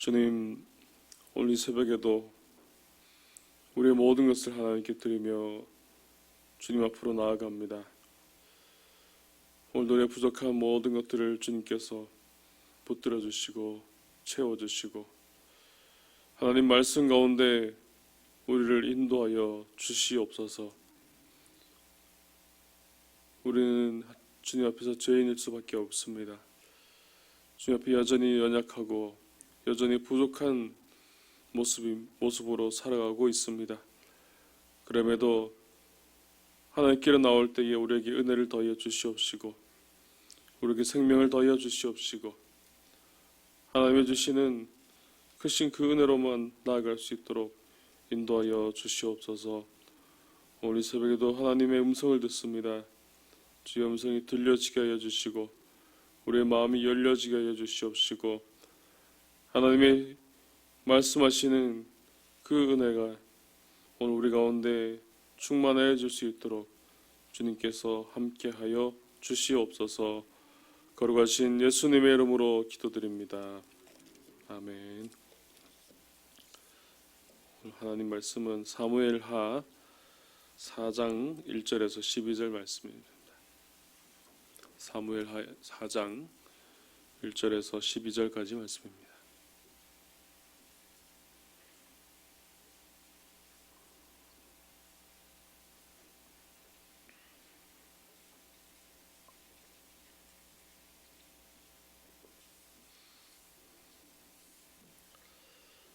주님, 오늘 이 새벽에도 우리의 모든 것을 하나님께 드리며 주님 앞으로 나아갑니다. 오늘도 우리의 부족한 모든 것들을 주님께서 붙들어 주시고 채워주시고 하나님 말씀 가운데 우리를 인도하여 주시옵소서. 우리는 주님 앞에서 죄인일 수밖에 없습니다. 주님 앞에 여전히 연약하고 여전히 부족한 모습으로 살아가고 있습니다. 그럼에도 하나님께로 나올 때에 우리에게 은혜를 더하여 주시옵시고 우리에게 생명을 더하여 주시옵시고 하나님의 주시는 크신 그 은혜로만 나아갈 수 있도록 인도하여 주시옵소서. 오늘 이 새벽에도 하나님의 음성을 듣습니다. 주의 음성이 들려지게 하여 주시고 우리의 마음이 열려지게 하여 주시옵시고 하나님의 말씀하시는 그 은혜가 오늘 우리 가운데 충만해 줄 수 있도록 주님께서 함께하여 주시옵소서. 거룩하신 예수님의 이름으로 기도드립니다. 아멘. 하나님 말씀은 사무엘하 4장 1절에서 12절 말씀입니다. 사무엘하 4장 1절에서 12절까지 말씀입니다.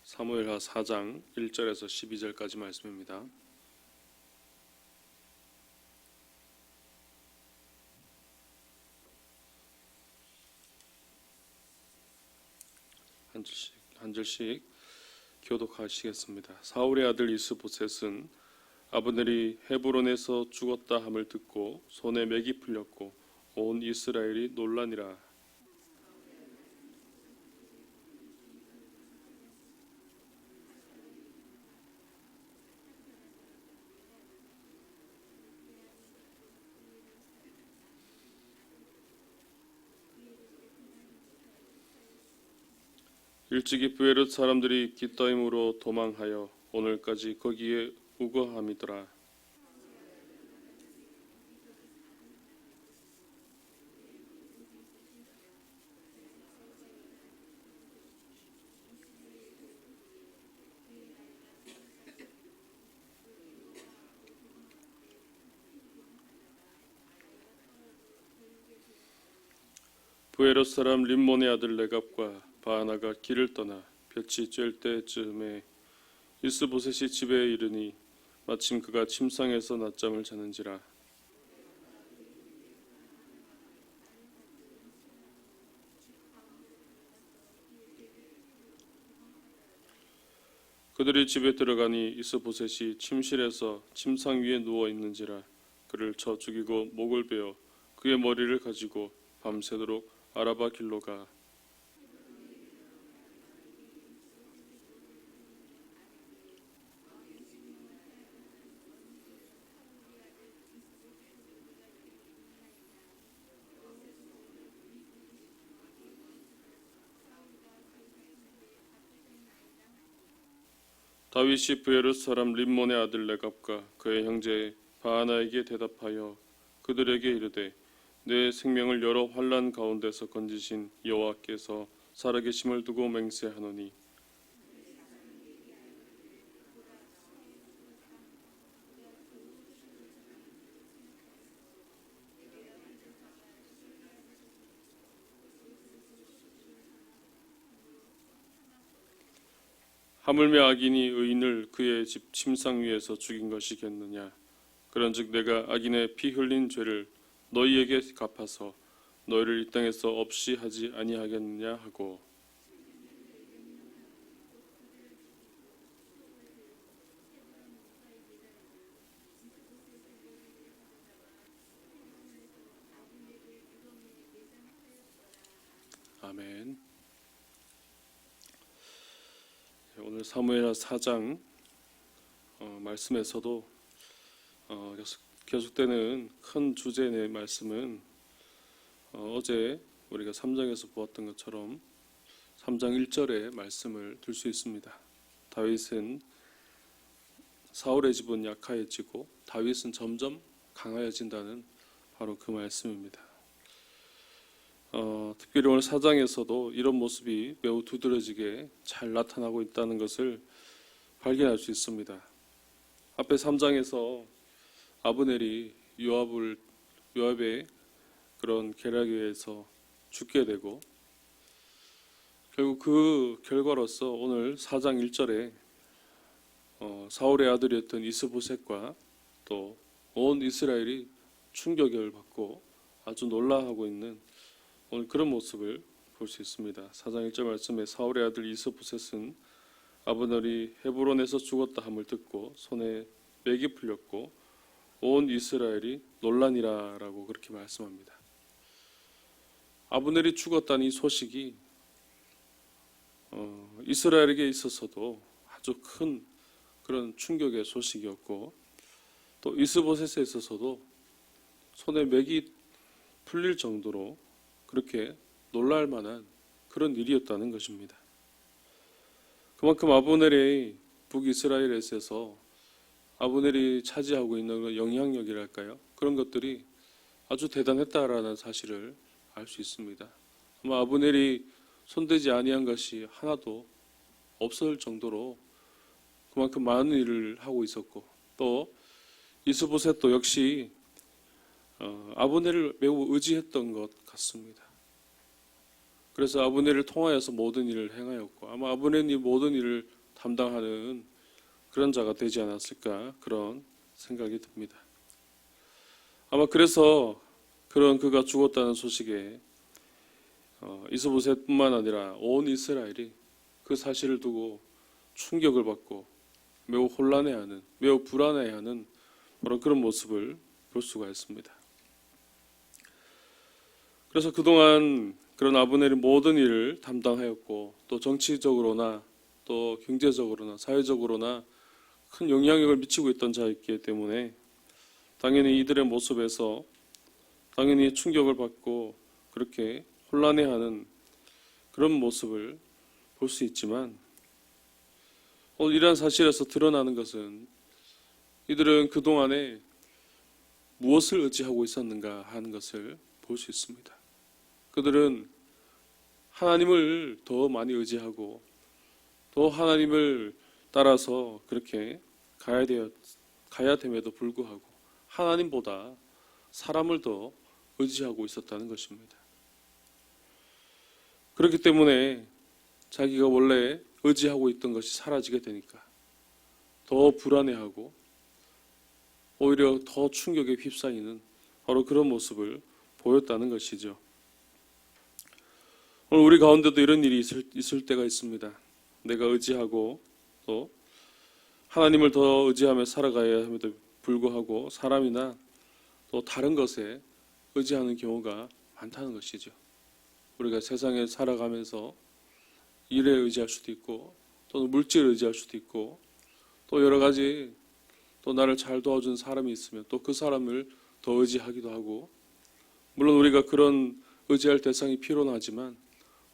사무엘하 4장 1절에서 12절까지 말씀입니다. 한 절씩 교독하시겠습니다. 사울의 아들 이스보셋은 아브넬이 헤브론에서 죽었다 함을 듣고 손에 맥이 풀렸고 온 이스라엘이 놀라니라. 일찍이 브에롯 사람들이 깃더임으로 도망하여 오늘까지 거기에 우거함이더라. 브에롯 사람 림몬의 아들 레갑과 바하나가 길을 떠나 볕이 쬐을 때쯤에 이스보셋이 집에 이르니 마침 그가 침상에서 낮잠을 자는지라. 그들이 집에 들어가니 이스보셋이 침실에서 침상 위에 누워 있는지라. 그를 쳐 죽이고 목을 베어 그의 머리를 가지고 밤새도록 아라바 길로 가. 다윗이 브에롯 사람 림몬의 아들 레갑과 그의 형제 바하나에게 대답하여 그들에게 이르되 내 생명을 여러 환난 가운데서 건지신 여호와께서 살아계심을 두고 맹세하노니 하물며 악인이 의인을 그의 집 침상 위에서 죽인 것이겠느냐. 그런즉 내가 악인의 피 흘린 죄를 너희에게 갚아서 너희를 이 땅에서 없이 하지 아니하겠느냐 하고. 아멘. 오늘 사무엘하 4장 말씀에서도 계속되는 큰 주제의 말씀은 어제 우리가 3장에서 보았던 것처럼 3장 1절의 말씀을 들 수 있습니다. 다윗은 사울의 집은 약하여지고 다윗은 점점 강하여진다는 바로 그 말씀입니다. 특별히 오늘 4장에서도 이런 모습이 매우 두드러지게 잘 나타나고 있다는 것을 발견할 수 있습니다. 앞에 3장에서 아브넬이 요압의 그런 계략에 의해서 죽게 되고 결국 그 결과로서 오늘 4장 1절에 사울의 아들이었던 이스보셋과 또 온 이스라엘이 충격을 받고 아주 놀라하고 있는 오늘 그런 모습을 볼 수 있습니다. 4장 1절 말씀에 사울의 아들 이스보셋은 아브넬이 헤브론에서 죽었다 함을 듣고 손에 맥이 풀렸고 온 이스라엘이 놀라니라라고 그렇게 말씀합니다. 아브넬이 죽었다는 이 소식이 이스라엘에게 있어서도 아주 큰 그런 충격의 소식이었고 또 이스보셋에 있어서도 손에 맥이 풀릴 정도로 그렇게 놀랄 만한 그런 일이었다는 것입니다. 그만큼 아브넬이 북이스라엘에서 아브넬이 차지하고 있는 영향력이랄까요? 그런 것들이 아주 대단했다라는 사실을 알 수 있습니다. 아마 아브넬이 손대지 아니한 것이 하나도 없을 정도로 그만큼 많은 일을 하고 있었고 또 이스보셋도 역시 아브넬을 매우 의지했던 것 같습니다. 그래서 아브넬을 통하여서 모든 일을 행하였고 아마 아브넬이 모든 일을 담당하는 그런 자가 되지 않았을까 그런 생각이 듭니다. 아마 그래서 그런 그가 죽었다는 소식에 이스보셋뿐만 아니라 온 이스라엘이 그 사실을 두고 충격을 받고 매우 혼란해하는 매우 불안해하는 그런 모습을 볼 수가 있습니다. 그래서 그동안 그런 아브넬이 모든 일을 담당하였고 또 정치적으로나 또 경제적으로나 사회적으로나 큰 영향력을 미치고 있던 자였기 때문에 당연히 이들의 모습에서 당연히 충격을 받고 그렇게 혼란해하는 그런 모습을 볼 수 있지만 오늘 이러한 사실에서 드러나는 것은 이들은 그동안에 무엇을 의지하고 있었는가 하는 것을 볼 수 있습니다. 그들은 하나님을 더 많이 의지하고 또 하나님을 따라서 그렇게 가야 됨에도 불구하고 하나님보다 사람을 더 의지하고 있었다는 것입니다. 그렇기 때문에 자기가 원래 의지하고 있던 것이 사라지게 되니까 더 불안해하고 오히려 더 충격에 휩싸이는 바로 그런 모습을 보였다는 것이죠. 오늘 우리 가운데도 이런 일이 있을 때가 있습니다. 내가 의지하고 또 하나님을 더 의지하며 살아가야 함에도 불구하고 사람이나 또 다른 것에 의지하는 경우가 많다는 것이죠. 우리가 세상에 살아가면서 일에 의지할 수도 있고 또 물질에 의지할 수도 있고 또 여러 가지 또 나를 잘 도와준 사람이 있으면 또 그 사람을 더 의지하기도 하고 물론 우리가 그런 의지할 대상이 필요는 하지만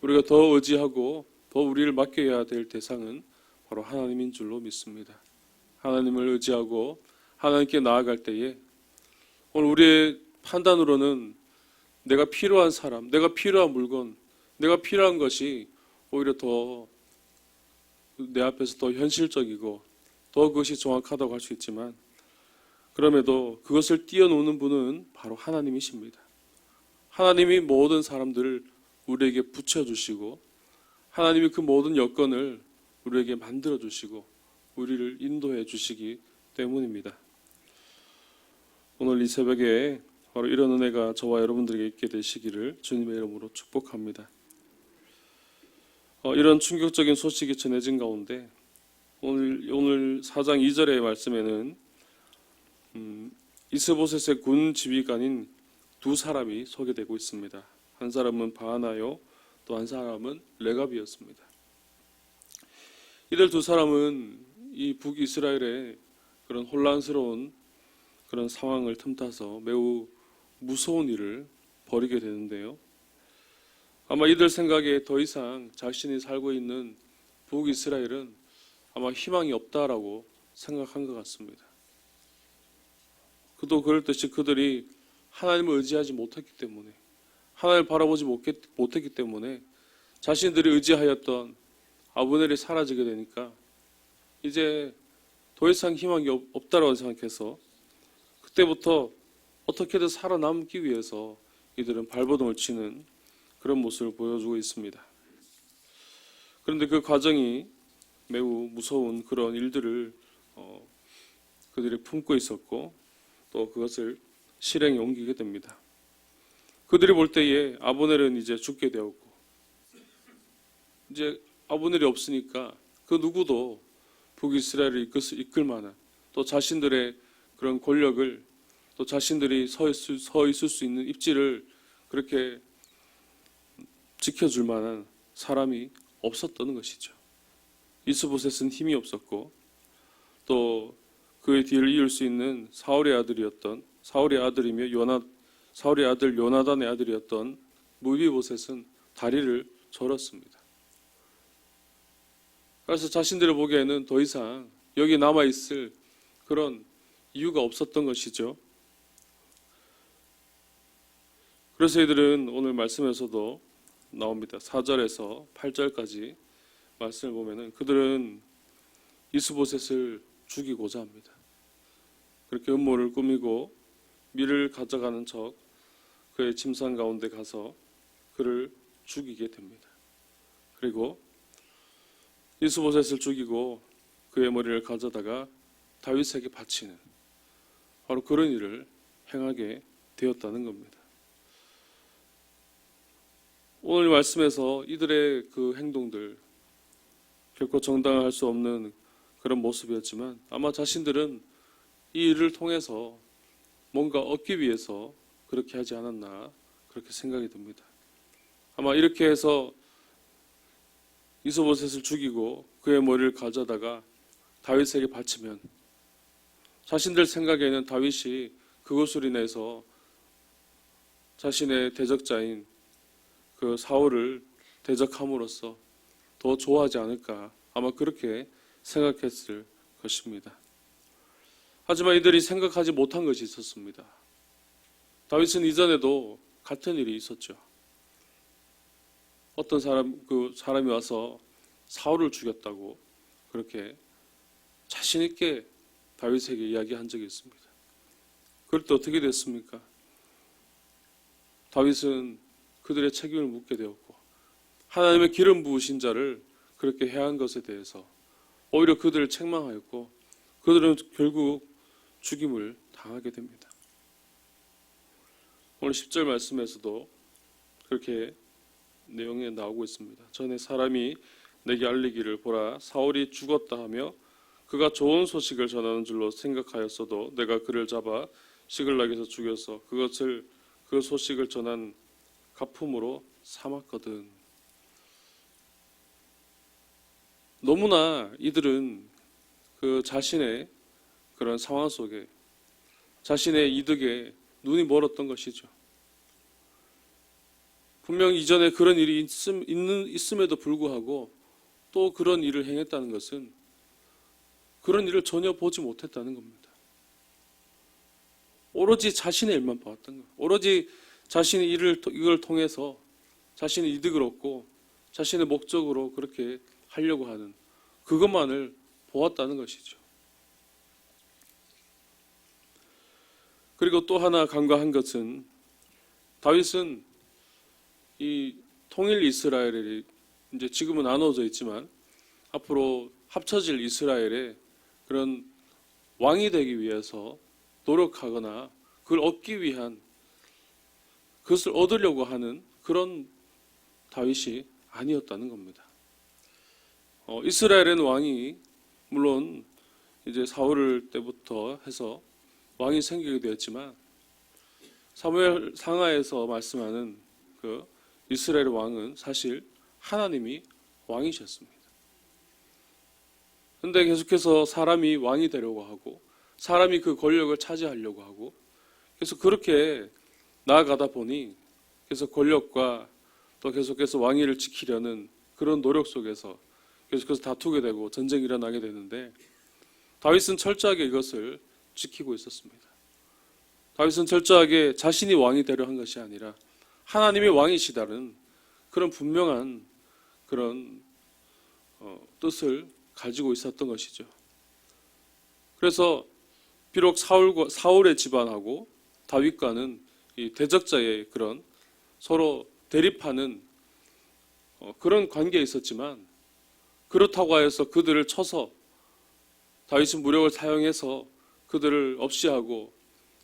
우리가 더 의지하고 더 우리를 맡겨야 될 대상은 바로 하나님인 줄로 믿습니다. 하나님을 의지하고 하나님께 나아갈 때에 오늘 우리의 판단으로는 내가 필요한 사람, 내가 필요한 물건, 내가 필요한 것이 오히려 더 내 앞에서 더 현실적이고 더 그것이 정확하다고 할 수 있지만 그럼에도 그것을 뛰어노는 분은 바로 하나님이십니다. 하나님이 모든 사람들을 우리에게 붙여주시고 하나님이 그 모든 여건을 우리에게 만들어주시고 우리를 인도해 주시기 때문입니다. 오늘 이 새벽에 바로 이런 은혜가 저와 여러분들에게 있게 되시기를 주님의 이름으로 축복합니다. 이런 충격적인 소식이 전해진 가운데 오늘 4장 2절의 말씀에는 이스보셋의 군 지휘관인 두 사람이 소개되고 있습니다. 한 사람은 바하나요, 또 한 사람은 레갑이었습니다. 이들 두 사람은 이 북이스라엘의 그런 혼란스러운 그런 상황을 틈타서 매우 무서운 일을 벌이게 되는데요. 아마 이들 생각에 더 이상 자신이 살고 있는 북이스라엘은 아마 희망이 없다라고 생각한 것 같습니다. 그도 그럴듯이 그들이 하나님을 의지하지 못했기 때문에, 하나님을 바라보지 못했기 때문에 자신들이 의지하였던 아브넬이 사라지게 되니까 이제 더 이상 희망이 없다라고 생각해서 그때부터 어떻게든 살아남기 위해서 이들은 발버둥을 치는 그런 모습을 보여주고 있습니다. 그런데 그 과정이 매우 무서운 그런 일들을 그들이 품고 있었고 또 그것을 실행에 옮기게 됩니다. 그들이 볼 때에 아브넬은 이제 죽게 되었고 이제 아브넬이 없으니까 그 누구도 북이스라엘을 이끌 만한 또 자신들의 그런 권력을 또 자신들이 서 있을 수 있는 입지를 그렇게 지켜줄 만한 사람이 없었던 것이죠. 이스보셋은 힘이 없었고 또 그의 뒤를 이을 수 있는 사울의 아들 요나단의 아들이었던 무비보셋은 다리를 절었습니다. 그래서 자신들을 보기에는 더 이상 여기 남아있을 그런 이유가 없었던 것이죠. 그래서 이들은 오늘 말씀에서도 나옵니다. 4절에서 8절까지 말씀을 보면은 그들은 이스보셋을 죽이고자 합니다. 그렇게 음모를 꾸미고 밀을 가져가는 척 그의 침상 가운데 가서 그를 죽이게 됩니다. 그리고 이스보셋을 죽이고 그의 머리를 가져다가 다윗에게 바치는 바로 그런 일을 행하게 되었다는 겁니다. 오늘 말씀에서 이들의 그 행동들 결코 정당화할 수 없는 그런 모습이었지만 아마 자신들은 이 일을 통해서 뭔가 얻기 위해서 그렇게 하지 않았나 그렇게 생각이 듭니다. 아마 이렇게 해서 이스보셋을 죽이고 그의 머리를 가져다가 다윗에게 바치면 자신들 생각에는 다윗이 그것으로 인해서 자신의 대적자인 그 사울을 대적함으로써 더 좋아하지 않을까 아마 그렇게 생각했을 것입니다. 하지만 이들이 생각하지 못한 것이 있었습니다. 다윗은 이전에도 같은 일이 있었죠. 어떤 사람이 와서 사울을 죽였다고 그렇게 자신 있게 다윗에게 이야기한 적이 있습니다. 그럴 때 어떻게 됐습니까? 다윗은 그들의 책임을 묻게 되었고 하나님의 기름 부으신 자를 그렇게 해한 것에 대해서 오히려 그들을 책망하였고 그들은 결국 죽임을 당하게 됩니다. 오늘 10절 말씀에서도 그렇게 내용이 나오고 있습니다. 전에 사람이 내게 알리기를 보라 사울이 죽었다 하며 그가 좋은 소식을 전하는 줄로 생각하였어도 내가 그를 잡아 시글락에서 죽여서 그 소식을 전한 가품으로 삼았거든. 너무나 이들은 그 자신의 그런 상황 속에 자신의 이득에 눈이 멀었던 것이죠. 분명 이전에 그런 일이 있음에도 불구하고 또 그런 일을 행했다는 것은 그런 일을 전혀 보지 못했다는 겁니다. 오로지 자신의 일만 봐왔던 거예요. 오로지 자신의 이걸 통해서 자신의 이득을 얻고 자신의 목적으로 그렇게 하려고 하는 그것만을 보았다는 것이죠. 그리고 또 하나 간과한 것은 다윗은 이 통일 이스라엘이 이제 지금은 나눠져 있지만 앞으로 합쳐질 이스라엘의 그런 왕이 되기 위해서 노력하거나 그걸 얻기 위한 그것을 얻으려고 하는 그런 다윗이 아니었다는 겁니다. 이스라엘의 왕이 물론 이제 사울 때부터 해서 왕이 생기게 되었지만 사무엘 상하에서 말씀하는 그 이스라엘 왕은 사실 하나님이 왕이셨습니다. 그런데 계속해서 사람이 왕이 되려고 하고 사람이 그 권력을 차지하려고 하고 그래서 그렇게 나아가다 보니 그래서 권력과 또 계속해서 왕위를 지키려는 그런 노력 속에서 계속해서 다투게 되고 전쟁이 일어나게 되는데 다윗은 철저하게 이것을 지키고 있었습니다. 다윗은 철저하게 자신이 왕이 되려 한 것이 아니라 하나님의 왕이시다는 그런 분명한 그런 뜻을 가지고 있었던 것이죠. 그래서 비록 사울의 집안하고 다윗과는 이 대적자의 그런 서로 대립하는 그런 관계에 있었지만 그렇다고 하여서 그들을 쳐서 다윗은 무력을 사용해서 그들을 없이하고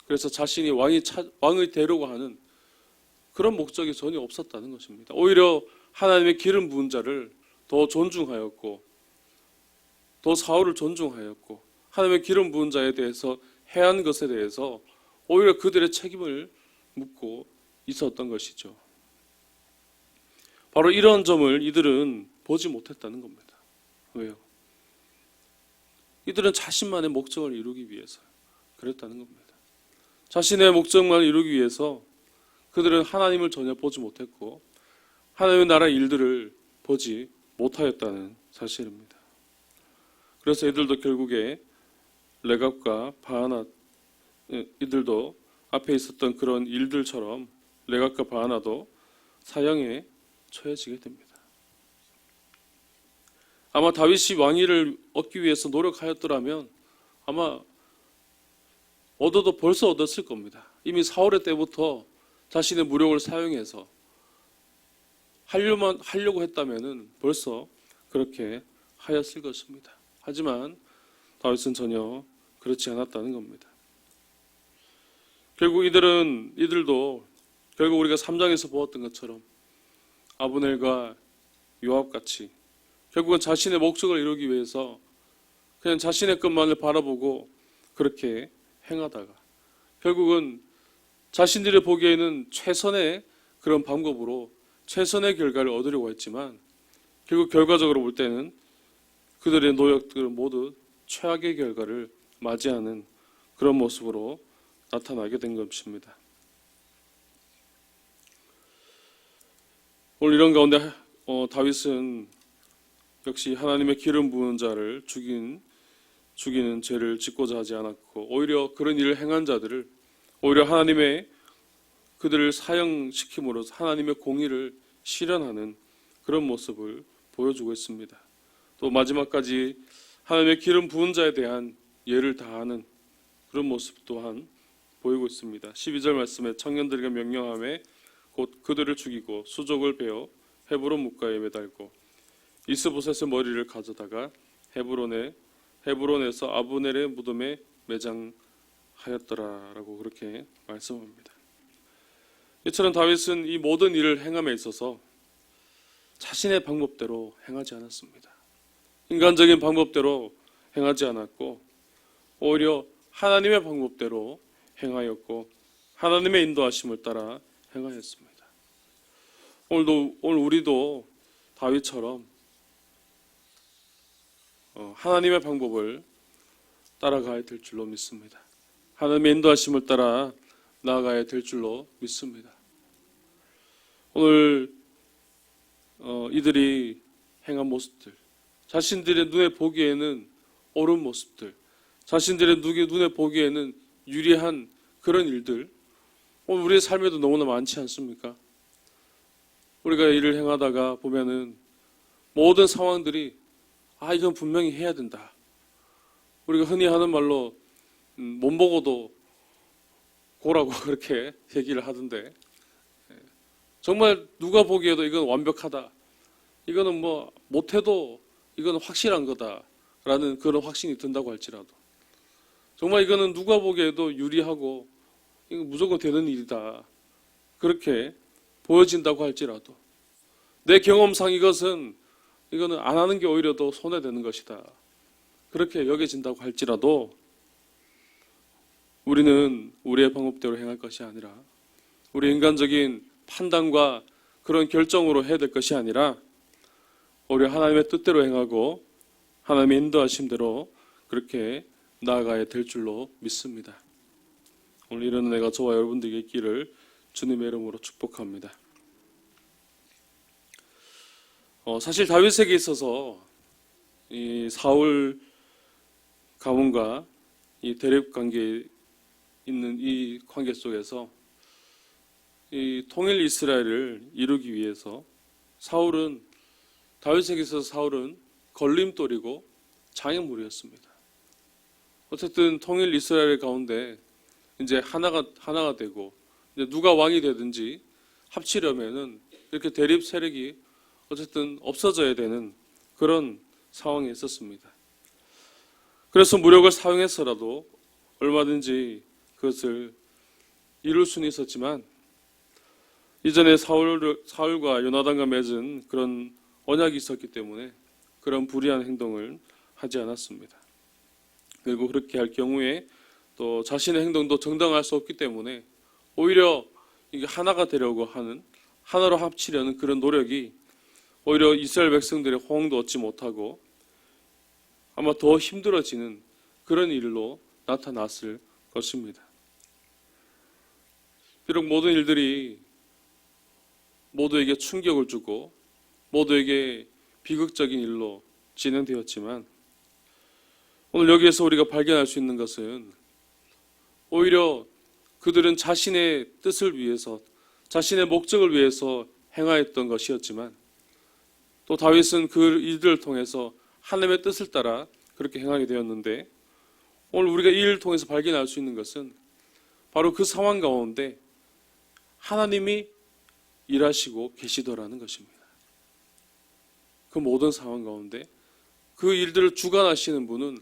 그래서 자신이 왕을 되려고 하는 그런 목적이 전혀 없었다는 것입니다. 오히려 하나님의 기름 부은 자를 더 존중하였고 더 사울을 존중하였고 하나님의 기름 부은 자에 대해서 해한 것에 대해서 오히려 그들의 책임을 묻고 있었던 것이죠. 바로 이런 점을 이들은 보지 못했다는 겁니다. 왜요? 이들은 자신만의 목적을 이루기 위해서 그랬다는 겁니다. 자신의 목적만 이루기 위해서 그들은 하나님을 전혀 보지 못했고 하나님의 나라 일들을 보지 못하였다는 사실입니다. 그래서 이들도 결국에 레갑과 바하나 이들도 앞에 있었던 그런 일들처럼 레갑과 바하나도 사형에 처해지게 됩니다. 아마 다윗이 왕위를 얻기 위해서 노력하였더라면 아마 벌써 얻었을 겁니다. 이미 사울의 때부터 자신의 무력을 사용해서 하려고 했다면 벌써 그렇게 하였을 것입니다. 하지만 다윗은 전혀 그렇지 않았다는 겁니다. 결국 이들도 결국 우리가 3장에서 보았던 것처럼 아브넬과 요압같이 결국은 자신의 목적을 이루기 위해서 그냥 자신의 것만을 바라보고 그렇게 행하다가 결국은 자신들이 보기에는 최선의 그런 방법으로 최선의 결과를 얻으려고 했지만 결국 결과적으로 볼 때는 그들의 노력들 모두 최악의 결과를 맞이하는 그런 모습으로 나타나게 된 것입니다. 오늘 이런 가운데 다윗은 역시 하나님의 기름 부은 자를 죽이는 죄를 짓고자 하지 않았고 오히려 그런 일을 행한 자들을 오히려 하나님의 그들을 사형시킴으로써 하나님의 공의를 실현하는 그런 모습을 보여주고 있습니다. 또 마지막까지 하나님의 기름 부은 자에 대한 예를 다하는 그런 모습 또한 보이고 있습니다. 12절 말씀에 청년들에게 명령하매 곧 그들을 죽이고 수족을 베어 헤브론 뭇가에 매달고 이스보셋의 머리를 가져다가 헤브론에서 아브넬의 무덤에 매장하였더라라고 그렇게 말씀합니다. 이처럼 다윗은 이 모든 일을 행함에 있어서 자신의 방법대로 행하지 않았습니다. 인간적인 방법대로 행하지 않았고 오히려 하나님의 방법대로 행하였고 하나님의 인도하심을 따라 행하였습니다. 오늘 우리도 다윗처럼 하나님의 방법을 따라가야 될 줄로 믿습니다. 하나님의 인도하심을 따라 나아가야 될 줄로 믿습니다. 오늘 이들이 행한 모습들, 자신들의 눈에 보기에는 옳은 모습들, 자신들의 눈에 보기에는 유리한 그런 일들, 오늘 우리의 삶에도 너무나 많지 않습니까? 우리가 일을 행하다가 보면은 모든 상황들이 이건 분명히 해야 된다. 우리가 흔히 하는 말로 못 보고도 고라고 그렇게 얘기를 하던데 정말 누가 보기에도 이건 완벽하다. 이거는 뭐 못해도 이건 확실한 거다라는 그런 확신이 든다고 할지라도 정말 이거는 누가 보기에도 유리하고 이거 무조건 되는 일이다. 그렇게 보여진다고 할지라도 내 경험상 이거는 안 하는 게 오히려 더 손해되는 것이다. 그렇게 여겨진다고 할지라도 우리는 우리의 방법대로 행할 것이 아니라 우리 인간적인 판단과 그런 결정으로 해야 될 것이 아니라 오히려 하나님의 뜻대로 행하고 하나님의 인도하심대로 그렇게 나아가야 될 줄로 믿습니다. 오늘 이런 은혜가 저와 여러분들에게 있기를 주님의 이름으로 축복합니다. 사실 다윗에게 있어서 이 사울 가문과 이 대립 관계에 있는 이 관계 속에서 이 통일 이스라엘을 이루기 위해서 다윗에게 있어서 사울은 걸림돌이고 장애물이었습니다. 어쨌든 통일 이스라엘 가운데 이제 하나가 되고 이제 누가 왕이 되든지 합치려면은 이렇게 대립 세력이 어쨌든 없어져야 되는 그런 상황에 있었습니다. 그래서 무력을 사용해서라도 얼마든지 그것을 이룰 수는 있었지만 이전에 사울과 요나단과 맺은 그런 언약이 있었기 때문에 그런 불의한 행동을 하지 않았습니다. 그리고 그렇게 할 경우에 또 자신의 행동도 정당할 수 없기 때문에 오히려 이게 하나가 되려고 하는, 하나로 합치려는 그런 노력이 오히려 이스라엘 백성들의 호응도 얻지 못하고 아마 더 힘들어지는 그런 일로 나타났을 것입니다. 비록 모든 일들이 모두에게 충격을 주고 모두에게 비극적인 일로 진행되었지만 오늘 여기에서 우리가 발견할 수 있는 것은 오히려 그들은 자신의 뜻을 위해서, 자신의 목적을 위해서 행하였던 것이었지만 또 다윗은 그 일들을 통해서 하나님의 뜻을 따라 그렇게 행하게 되었는데 오늘 우리가 이 일을 통해서 발견할 수 있는 것은 바로 그 상황 가운데 하나님이 일하시고 계시더라는 것입니다. 그 모든 상황 가운데 그 일들을 주관하시는 분은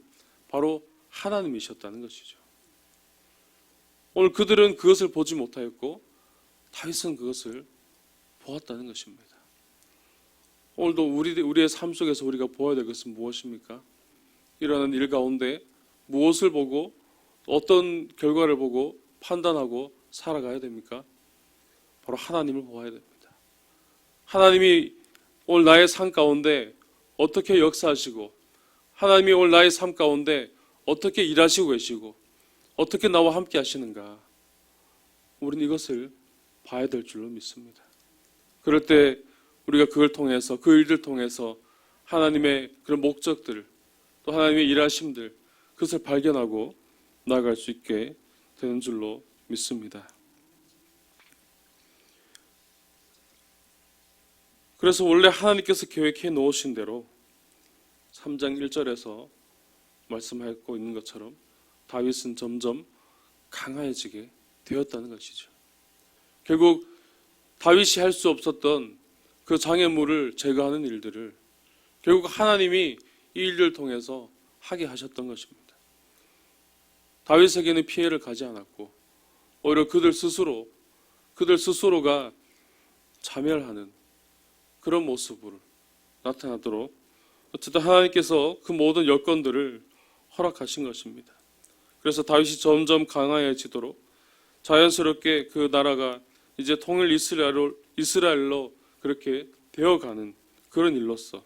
바로 하나님이셨다는 것이죠. 오늘 그들은 그것을 보지 못하였고 다윗은 그것을 보았다는 것입니다. 오늘도 우리의 삶 속에서 우리가 보아야 될 것은 무엇입니까? 일어나는 일 가운데 무엇을 보고 어떤 결과를 보고 판단하고 살아가야 됩니까? 바로 하나님을 보아야 됩니다. 하나님이 오늘 나의 삶 가운데 어떻게 역사하시고 하나님이 오늘 나의 삶 가운데 어떻게 일하시고 계시고 어떻게 나와 함께 하시는가, 우리는 이것을 봐야 될 줄로 믿습니다. 그럴 때 우리가 그걸 통해서, 그 일들 통해서 하나님의 그런 목적들, 또 하나님의 일하심들, 그것을 발견하고 나아갈 수 있게 되는 줄로 믿습니다. 그래서 원래 하나님께서 계획해 놓으신 대로 3장 1절에서 말씀하고 있는 것처럼 다윗은 점점 강해지게 되었다는 것이죠. 결국 다윗이 할 수 없었던 그 장애물을 제거하는 일들을 결국 하나님이 이 일들을 통해서 하게 하셨던 것입니다. 다윗에게는 피해를 가지 않았고 오히려 그들 스스로가 자멸하는 그런 모습으로 나타나도록 어쨌든 하나님께서 그 모든 여건들을 허락하신 것입니다. 그래서 다윗이 점점 강해지도록 자연스럽게 그 나라가 이제 통일 이스라엘로 그렇게 되어가는 그런 일로서,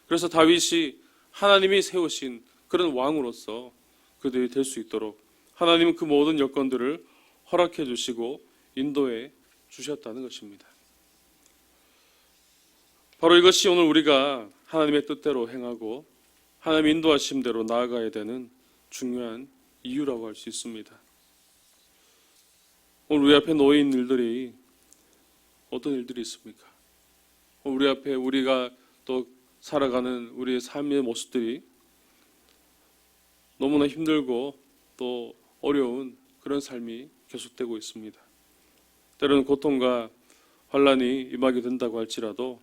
그래서 다윗이 하나님이 세우신 그런 왕으로서 그들이 될 수 있도록 하나님은 그 모든 여건들을 허락해 주시고 인도해 주셨다는 것입니다. 바로 이것이 오늘 우리가 하나님의 뜻대로 행하고 하나님의 인도하심대로 나아가야 되는 중요한 이유라고 할 수 있습니다. 오늘 우리 앞에 놓여 있는 일들이 어떤 일들이 있습니까? 우리 앞에 우리가 또 살아가는 우리의 삶의 모습들이 너무나 힘들고 또 어려운 그런 삶이 계속되고 있습니다. 때로는 고통과 환난이 임하게 된다고 할지라도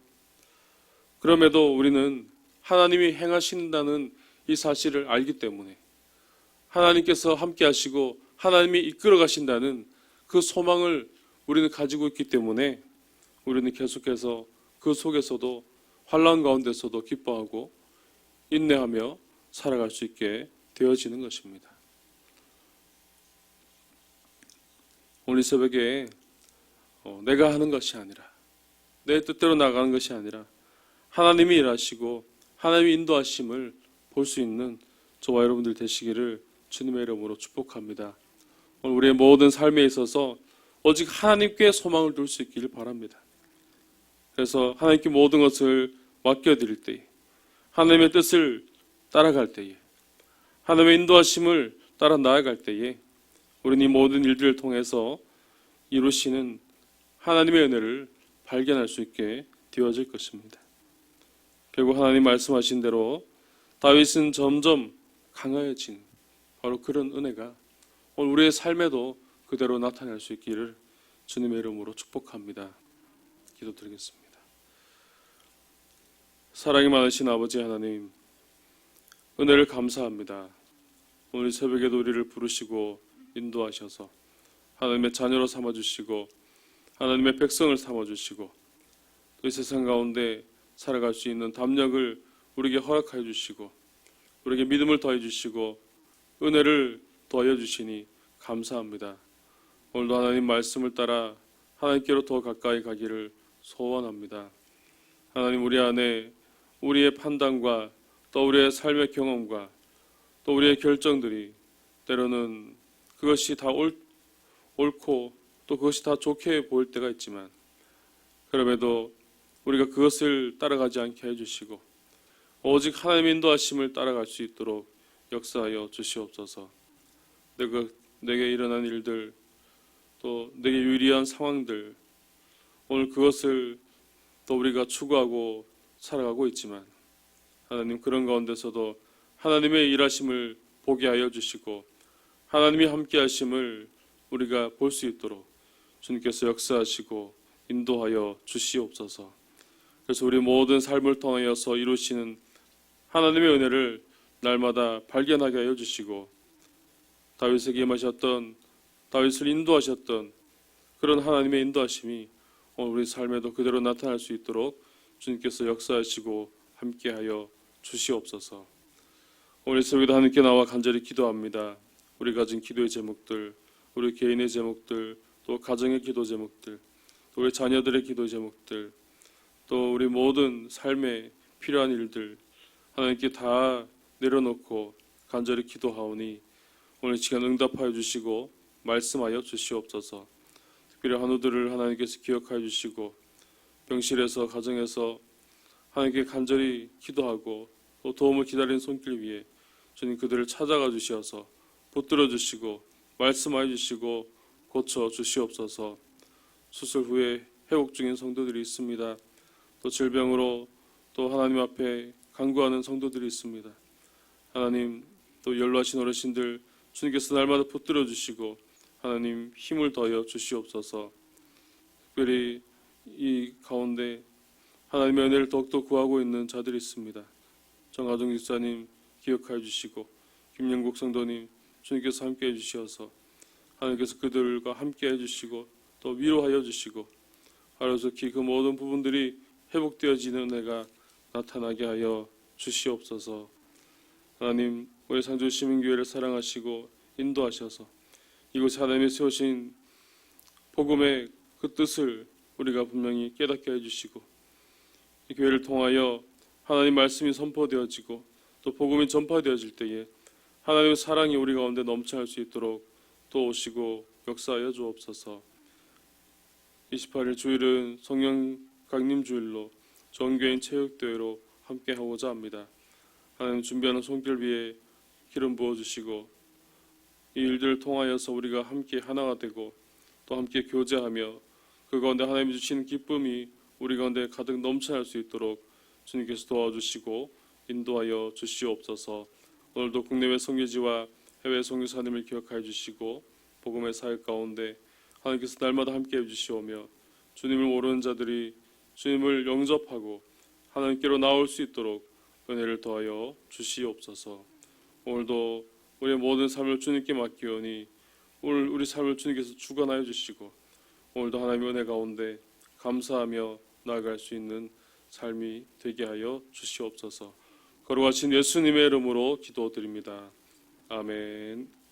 그럼에도 우리는 하나님이 행하신다는 이 사실을 알기 때문에 하나님께서 함께 하시고 하나님이 이끌어 가신다는 그 소망을 우리는 가지고 있기 때문에 우리는 계속해서 그 속에서도 환난 가운데서도 기뻐하고 인내하며 살아갈 수 있게 되어지는 것입니다. 오늘 이 새벽에 내가 하는 것이 아니라 내 뜻대로 나가는 것이 아니라 하나님이 일하시고 하나님이 인도하심을 볼 수 있는 저와 여러분들 되시기를 주님의 이름으로 축복합니다. 오늘 우리의 모든 삶에 있어서 오직 하나님께 소망을 둘 수 있기를 바랍니다. 그래서 하나님께 모든 것을 맡겨드릴 때에, 하나님의 뜻을 따라갈 때에, 하나님의 인도하심을 따라 나아갈 때에 우리는 이 모든 일들을 통해서 이루시는 하나님의 은혜를 발견할 수 있게 되어질 것입니다. 결국 하나님 말씀하신 대로 다윗은 점점 강하여진 바로 그런 은혜가 오늘 우리의 삶에도 그대로 나타날 수 있기를 주님의 이름으로 축복합니다. 기도드리겠습니다. 사랑이 많으신 아버지 하나님, 은혜를 감사합니다. 오늘 새벽에도 우리를 부르시고 인도하셔서 하나님의 자녀로 삼아주시고 하나님의 백성을 삼아주시고 또 이 세상 가운데 살아갈 수 있는 담력을 우리에게 허락하여 주시고 우리에게 믿음을 더해 주시고 은혜를 더하여 주시니 감사합니다. 오늘도 하나님 말씀을 따라 하나님께로 더 가까이 가기를 소원합니다. 하나님, 우리 안에 우리의 판단과 또 우리의 삶의 경험과 또 우리의 결정들이 때로는 그것이 다 옳고 또 그것이 다 좋게 보일 때가 있지만 그럼에도 우리가 그것을 따라가지 않게 해주시고 오직 하나님의 인도하심을 따라갈 수 있도록 역사하여 주시옵소서. 내게 일어난 일들 또 내게 유리한 상황들 오늘 그것을 또 우리가 추구하고 살아가고 있지만 하나님, 그런 가운데서도 하나님의 일하심을 보게 하여 주시고 하나님이 함께 하심을 우리가 볼 수 있도록 주님께서 역사하시고 인도하여 주시옵소서. 그래서 우리 모든 삶을 통하여서 이루시는 하나님의 은혜를 날마다 발견하게 하여 주시고 다윗에게 임하셨던, 다윗을 인도하셨던 그런 하나님의 인도하심이 오늘 우리 삶에도 그대로 나타날 수 있도록 주님께서 역사하시고 함께하여 주시옵소서. 오늘 새벽에도 하나님께 나와 간절히 기도합니다. 우리 가진 기도의 제목들, 우리 개인의 제목들, 또 가정의 기도 제목들, 또 우리 자녀들의 기도 제목들, 또 우리 모든 삶에 필요한 일들 하나님께 다 내려놓고 간절히 기도하오니 오늘 시간 응답하여 주시고 말씀하여 주시옵소서. 특별히 한우들을 하나님께서 기억하여 주시고 병실에서 가정에서 하나님께 간절히 기도하고 또 도움을 기다리는 손길 위에 주님 그들을 찾아가 주시어서 붙들어 주시고 말씀하여 주시고 고쳐 주시옵소서. 수술 후에 회복 중인 성도들이 있습니다. 또 질병으로 또 하나님 앞에 간구하는 성도들이 있습니다. 하나님, 또 연로하신 어르신들 주님께서 날마다 붙들어 주시고 하나님 힘을 더하여 주시옵소서. 특별히 이 가운데 하나님의 은혜를 더욱더 구하고 있는 자들이 있습니다. 정하정 집사님 기억하여 주시고 김영국 성도님 주님께서 함께해 주시어서 하나님께서 그들과 함께해 주시고 또 위로하여 주시고 하루속히 그 모든 부분들이 회복되어지는 은혜가 나타나게 하여 주시옵소서. 하나님, 우리 상주 시민교회를 사랑하시고 인도하셔서 이곳에 하나님이 세우신 복음의 그 뜻을 우리가 분명히 깨닫게 해주시고 이 교회를 통하여 하나님 말씀이 선포되어지고 또 복음이 전파되어질 때에 하나님의 사랑이 우리 가운데 넘쳐날 수 있도록 또 오시고 역사하여 주옵소서. 28일 주일은 성령 강림 주일로 전교인 체육대회로 함께하고자 합니다. 하나님 준비하는 손길 위에 기름 부어주시고 이 일들을 통하여서 우리가 함께 하나가 되고 또 함께 교제하며 그 가운데 하나님이 주시는 기쁨이 우리 가운데 가득 넘쳐날 수 있도록 주님께서 도와주시고 인도하여 주시옵소서. 오늘도 국내외 선교지와 해외 선교사님을 기억하여 주시고 복음의 사역 가운데 하나님께서 날마다 함께해 주시오며 주님을 모르는 자들이 주님을 영접하고 하나님께로 나올 수 있도록 은혜를 더하여 주시옵소서. 오늘도 우리의 모든 삶을 주님께 맡기오니 오늘 우리 삶을 주님께서 주관하여 주시고 오늘도 하나님의 은혜 가운데 감사하며 나아갈 수 있는 삶이 되게 하여 주시옵소서. 거룩하신 예수님의 이름으로 기도드립니다. 아멘.